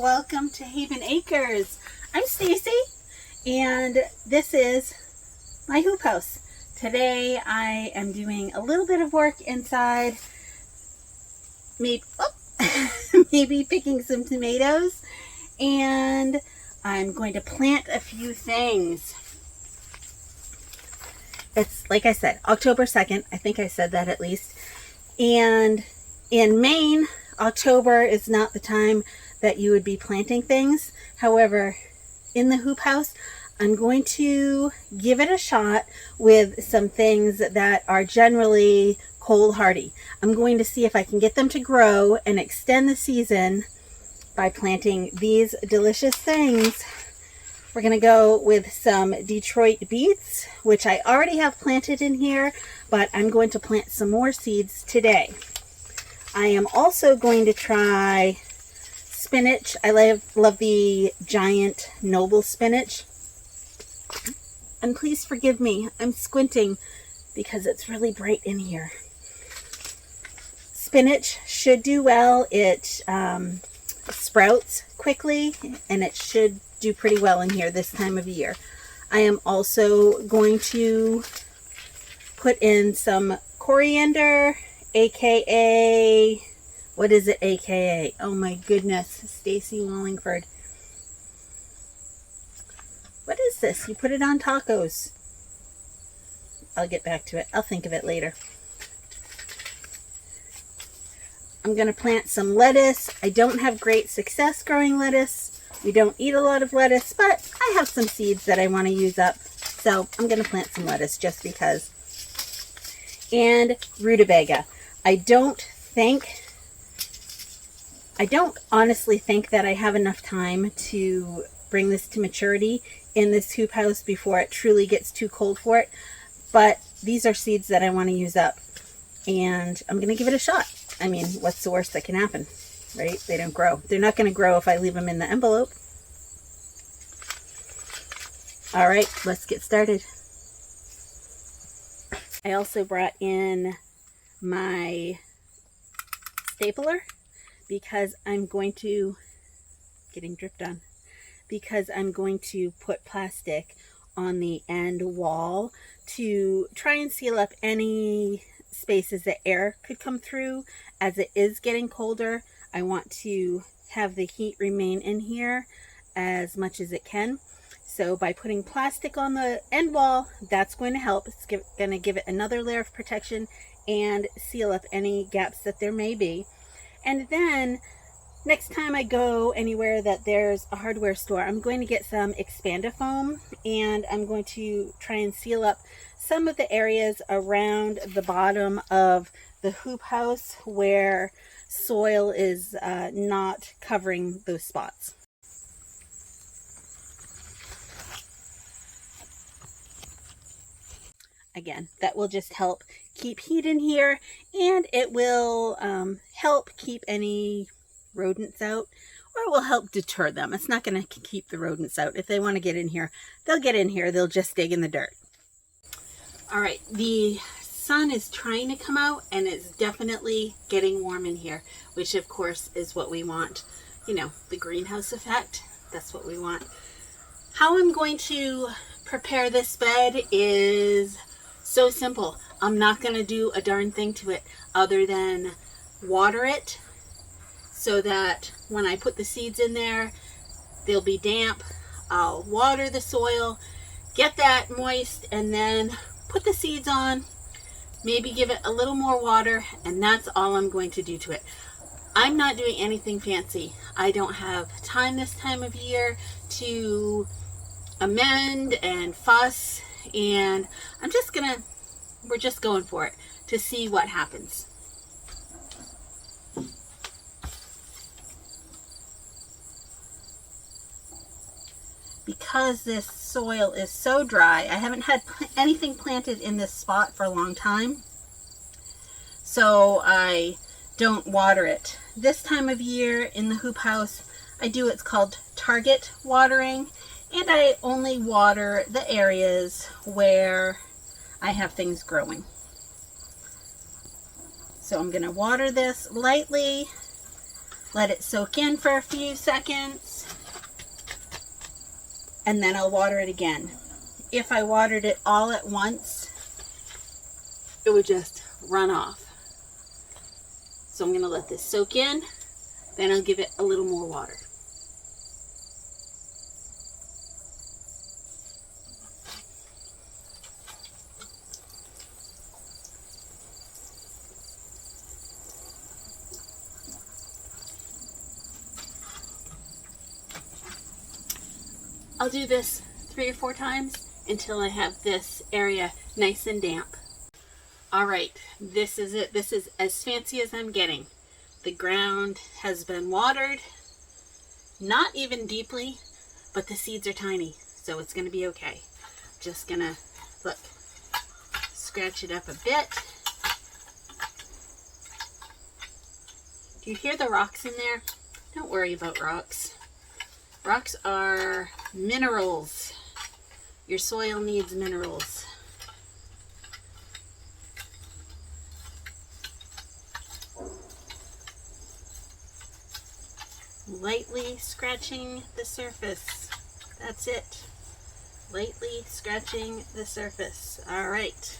welcome to Haven Acres. I'm Stacy and this is my hoop house. Today I am doing a little bit of work inside, maybe picking some tomatoes, and I'm going to plant a few things. It's, like I said, October 2nd. I think I said that at least. And in Maine, October is not the time that you would be planting things. However, in the hoop house, I'm going to give it a shot with some things that are generally cold hardy. I'm going to see if I can get them to grow and extend the season by planting these delicious things. We're going to go with some Detroit beets, which I already have planted in here, but I'm going to plant some more seeds today. I am also going to try spinach. I love the giant noble spinach. And please forgive me, I'm squinting because it's really bright in here. Spinach should do well. It sprouts quickly and it should do pretty well in here this time of year. I am also going to put in some coriander, aka, what is it aka? Oh my goodness, Stacy Wallingford. What is this? You put it on tacos. I'll get back to it. I'll think of it later. I'm going to plant some lettuce. I don't have great success growing lettuce. We don't eat a lot of lettuce, but I have some seeds that I want to use up. So I'm going to plant some lettuce just because. And rutabaga. I don't honestly think that I have enough time to bring this to maturity in this hoop house before it truly gets too cold for it. But these are seeds that I want to use up. And I'm going to give it a shot. I mean, what's the worst that can happen, right? They don't grow. They're not going to grow if I leave them in the envelope. All right, let's get started. I also brought in my stapler because I'm going to, getting dripped on, because I'm going to put plastic on the end wall to try and seal up any spaces that air could come through. As it is getting colder, I want to have the heat remain in here as much as it can. So by putting plastic on the end wall, that's going to help. It's going to give it another layer of protection and seal up any gaps that there may be. And then next time I go anywhere that there's a hardware store, I'm going to get some Expandifoam and I'm going to try and seal up some of the areas around the bottom of the hoop house where soil is not covering those spots. Again, that will just help keep heat in here, and it will help keep any rodents out, or it will help deter them. It's not going to keep the rodents out. If they want to get in here, they'll get in here. They'll just dig in the dirt. All right, the sun is trying to come out, and it's definitely getting warm in here, which of course is what we want. You know, the greenhouse effect, that's what we want. How I'm going to prepare this bed is so simple. I'm not going to do a darn thing to it other than water it so that when I put the seeds in there, they'll be damp. I'll water the soil, get that moist, and then put the seeds on, maybe give it a little more water, and that's all I'm going to do to it. I'm not doing anything fancy. I don't have time this time of year to amend and fuss, and we're just going for it to see what happens. Because this soil is so dry, I haven't had anything planted in this spot for a long time, so I don't water it. This time of year in the hoop house, I do what's called target watering, and I only water the areas where I have things growing. So I'm going to water this lightly Let it soak in for a few seconds, and then I'll water it again. If I watered it all at once, it would just run off. So I'm going to let this soak in, then I'll give it a little more water. I'll do this 3 or 4 times until I have this area nice and damp. All right, this is it. This is as fancy as I'm getting. The ground has been watered, not even deeply, but the seeds are tiny, so it's going to be okay. Just gonna, look, scratch it up a bit. Do you hear the rocks in there? Don't worry about rocks. Rocks are minerals. Your soil needs minerals. Lightly scratching the surface. That's it. Lightly scratching the surface. All right.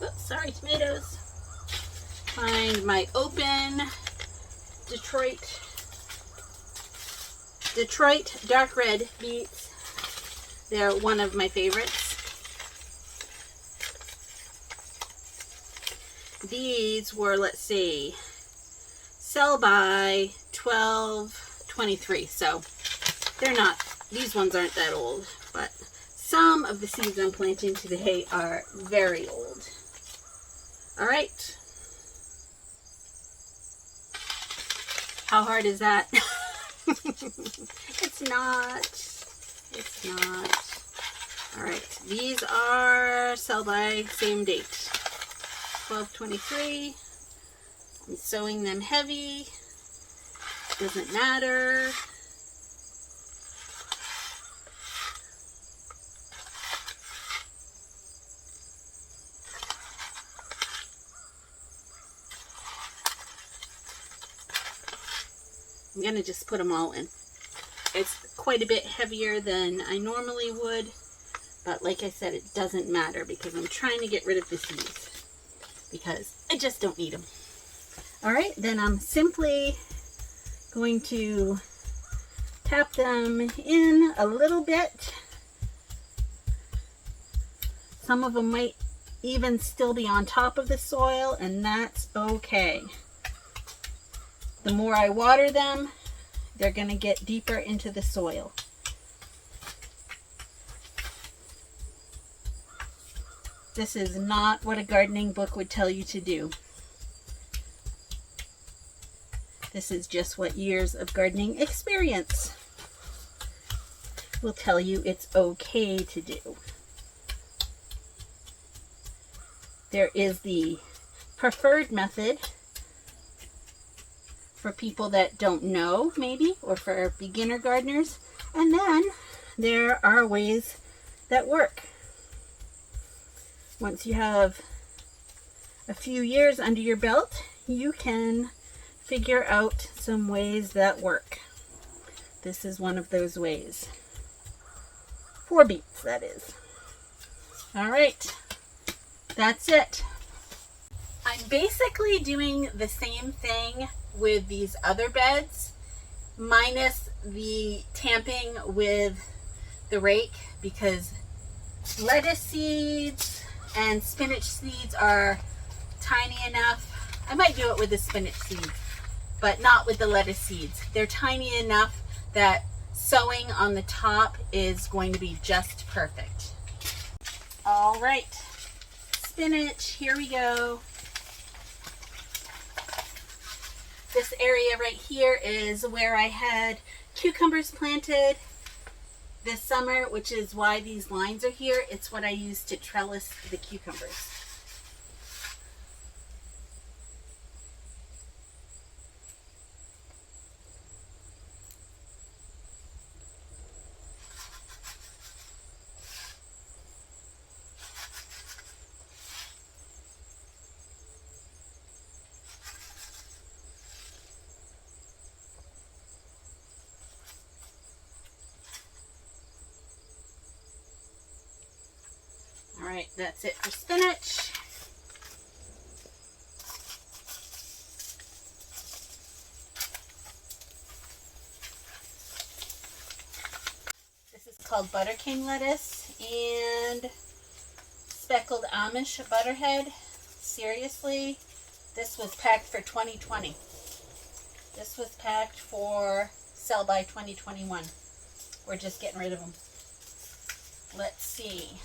Oops, sorry, tomatoes. Find my open Detroit dark red beets. They're one of my favorites. These were, let's see, sell by $12.23. So they're not, these ones aren't that old, but some of the seeds I'm planting today are very old. All right. How hard is that? It's not. It's not. All right. These are sell by same date. $12.23. I'm sewing them heavy. Doesn't matter. I'm gonna just put them all in. It's quite a bit heavier than I normally would, but like I said, it doesn't matter because I'm trying to get rid of the seeds because I just don't need them. All right, then I'm simply going to tap them in a little bit. Some of them might even still be on top of the soil, and that's okay. The more I water them, they're going to get deeper into the soil. This is not what a gardening book would tell you to do. This is just what years of gardening experience will tell you it's okay to do. There is the preferred method for people that don't know, maybe, or for beginner gardeners. And then there are ways that work. Once you have a few years under your belt, you can figure out some ways that work. This is one of those ways. For beets, that is. All right, that's it. I'm basically doing the same thing with these other beds, minus the tamping with the rake, because lettuce seeds and spinach seeds are tiny enough. I might do it with the spinach seeds, but not with the lettuce seeds. They're tiny enough that sewing on the top is going to be just perfect. All right, spinach, here we go. This area right here is where I had cucumbers planted this summer, which is why these lines are here. It's what I used to trellis the cucumbers. right, that's it for spinach. This is called Butter King lettuce and speckled Amish butterhead. Seriously, this was packed for 2020. This was packed for sell by 2021. We're just getting rid of them. Let's see.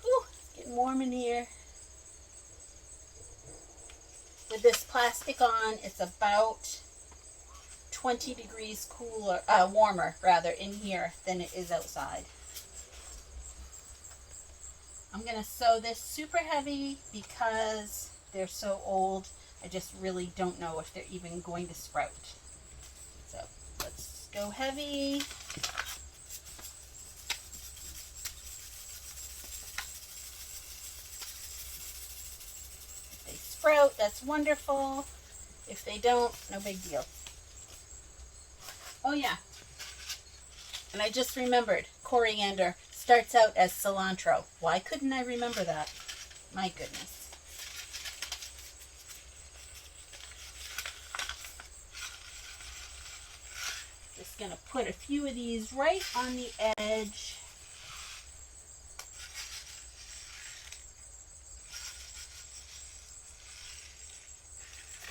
Whew, getting warm in here. With this plastic on, it's about 20 degrees cooler, warmer rather, in here than it is outside. I'm going to sew this super heavy because they're so old. I just really don't know if they're even going to sprout. So let's go heavy. If they sprout, that's wonderful. If they don't, no big deal. Oh yeah, and I just remembered, coriander starts out as cilantro. Why couldn't I remember that? My goodness. Just gonna put a few of these right on the edge.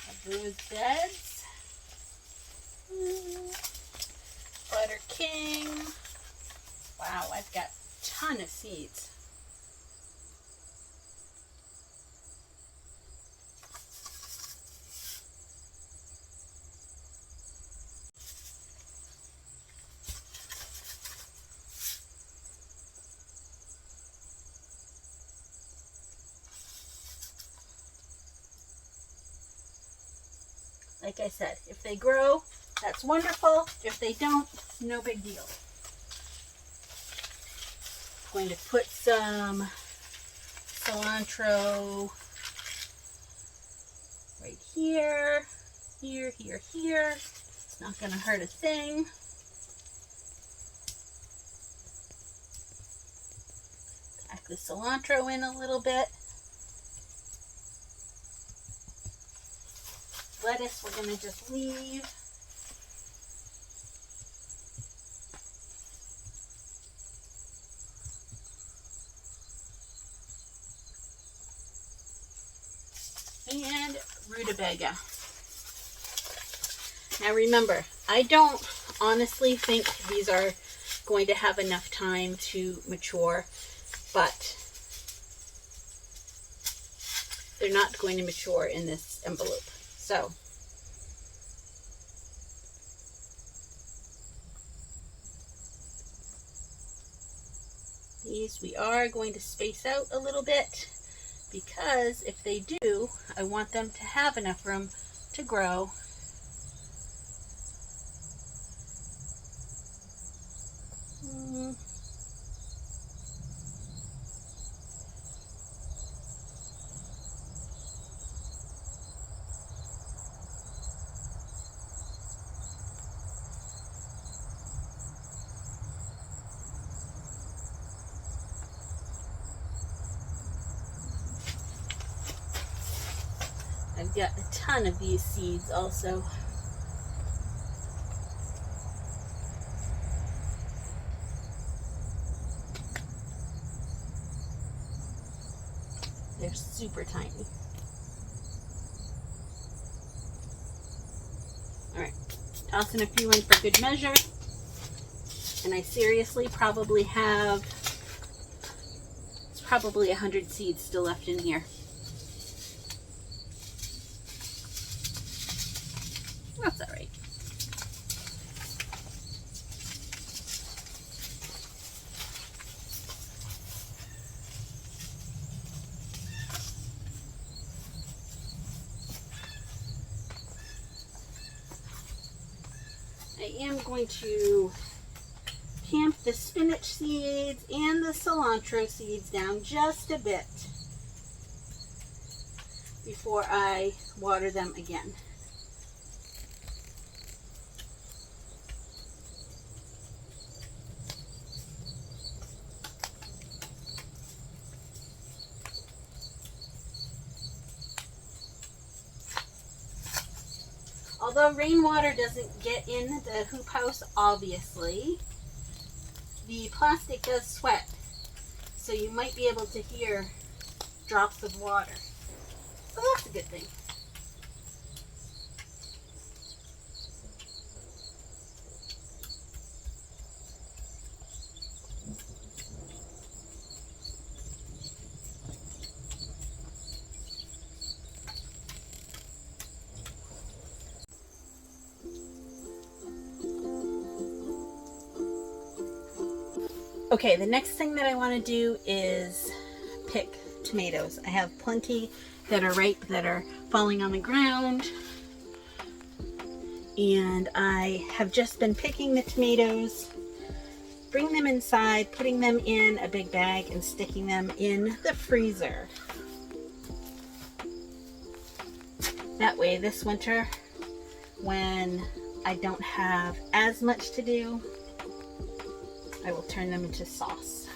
Of those beds. Butter King. Wow, I've got a ton of seeds. Like I said, if they grow, that's wonderful. If they don't, no big deal. I'm going to put some cilantro right here, here, here, here. It's not going to hurt a thing. Pack the cilantro in a little bit. Lettuce we're going to just leave. And rutabaga. Now remember, I don't honestly think these are going to have enough time to mature, but they're not going to mature in this envelope. So these we are going to space out a little bit, because if they do, I want them to have enough room to grow. I've got a ton of these seeds also. They're super tiny. Alright, tossing a few in for good measure. And I seriously probably have, it's probably 100 seeds still left in here. That's alright. I am going to tamp the spinach seeds and the cilantro seeds down just a bit before I water them again. Although rainwater doesn't get in the hoop house, obviously, the plastic does sweat. So you might be able to hear drops of water. So that's a good thing. Okay, the next thing that I want to do is pick tomatoes. I have plenty that are ripe that are falling on the ground, and I have just been picking the tomatoes, bringing them inside, putting them in a big bag and sticking them in the freezer. That way this winter, when I don't have as much to do, I will turn them into sauce.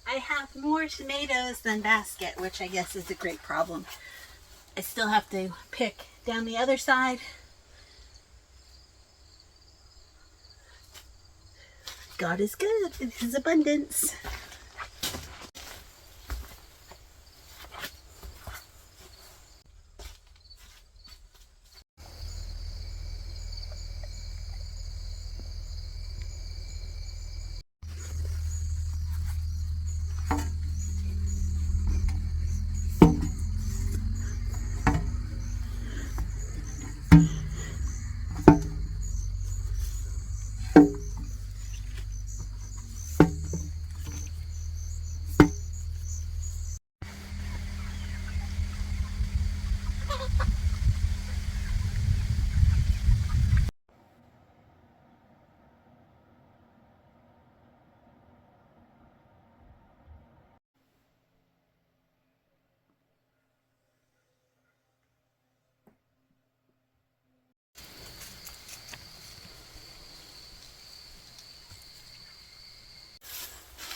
I have more tomatoes than basket, which I guess is a great problem. I still have to pick down the other side. God is good in His abundance.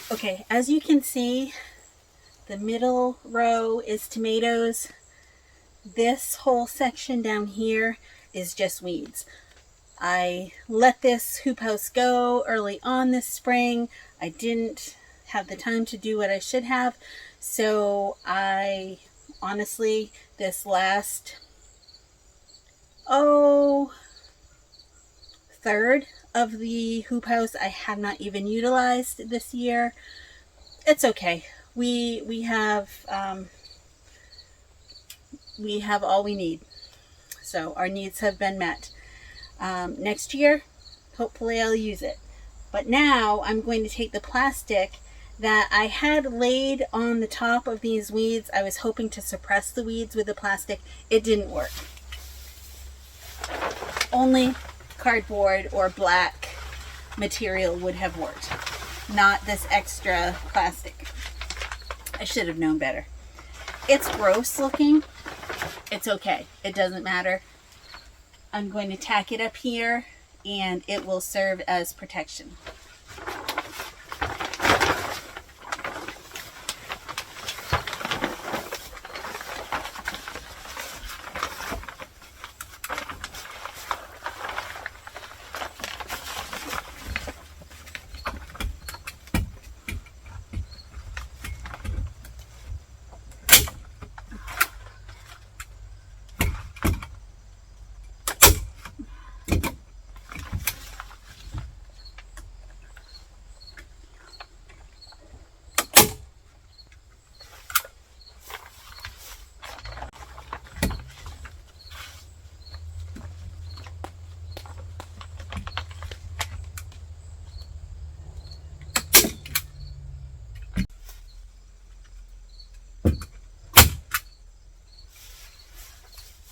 Okay, as you can see, the middle row is tomatoes. This whole section down here is just weeds. I let this hoop house go early on this spring. I didn't have the time to do what I should have. So I honestly, this last, third of the hoop house I have not even utilized this year. It's okay. We have all we need. So So our needs have been met. Next year, hopefully I'll use it. But now I'm going to take the plastic that I had laid on the top of these weeds. I was hoping to suppress the weeds with the plastic. It didn't work. Only cardboard or black material would have worked, not this extra plastic. I should have known better. It's gross looking. It's okay. It doesn't matter. I'm going to tack it up here and it will serve as protection.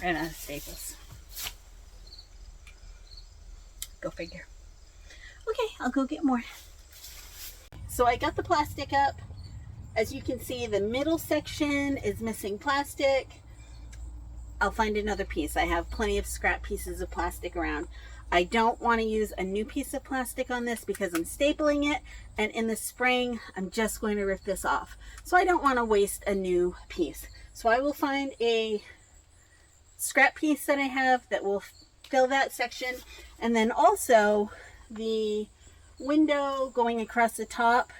Ran out of staples. Go figure. Okay, I'll go get more. So I got the plastic up. As you can see, the middle section is missing plastic. I'll find another piece. I have plenty of scrap pieces of plastic around. I don't want to use a new piece of plastic on this because I'm stapling it, and in the spring I'm just going to rip this off. So I don't want to waste a new piece. So I will find a scrap piece that I have that will fill that section, and then also the window going across the top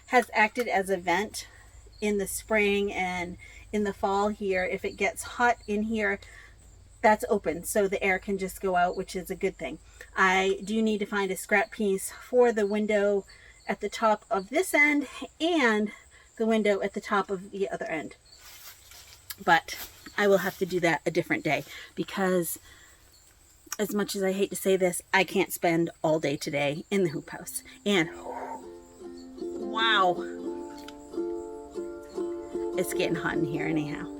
has acted as a vent in the spring and in the fall here. If it gets hot in here, that's open so the air can just go out, which is a good thing. I do need to find a scrap piece for the window at the top of this end and the window at the top of the other end, but I will have to do that a different day because, as much as I hate to say this, I can't spend all day today in the hoop house. And wow, it's getting hot in here anyhow.